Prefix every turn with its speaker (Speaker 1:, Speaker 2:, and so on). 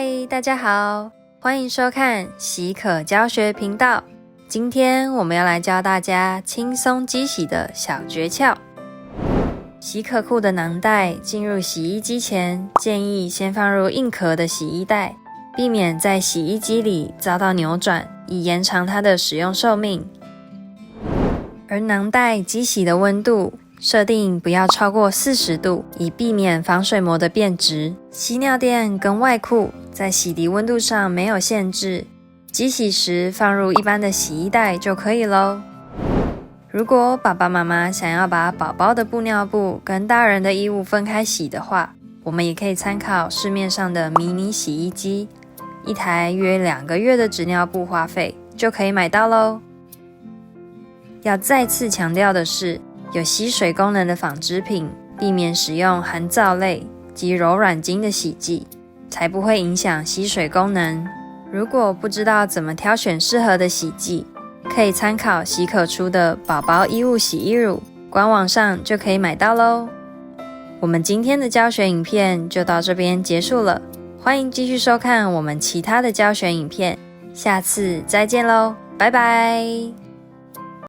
Speaker 1: 嗨，大家好，欢迎收看喜可教学频道。今天我们要来教大家轻松机洗的小诀窍。洗可裤的囊袋进入洗衣机前，建议先放入硬壳的洗衣袋，避免在洗衣机里遭到扭转，以延长它的使用寿命。而囊袋机洗的温度设定不要超过40度，以避免防水膜的变质。吸尿垫跟外裤在洗涤温度上没有限制，机洗时放入一般的洗衣袋就可以咯。如果爸爸妈妈想要把宝宝的布尿布跟大人的衣物分开洗的话，我们也可以参考市面上的迷你洗衣机，一台约2个月的纸尿布花费就可以买到咯。要再次强调的是，有吸水功能的纺织品，避免使用含皂类及柔软精的洗剂，才不会影响吸水功能。如果不知道怎么挑选适合的洗剂，可以参考喜可出的宝宝衣物洗衣乳，官网上就可以买到咯。我们今天的教学影片就到这边结束了，欢迎继续收看我们其他的教学影片，下次再见咯，拜拜。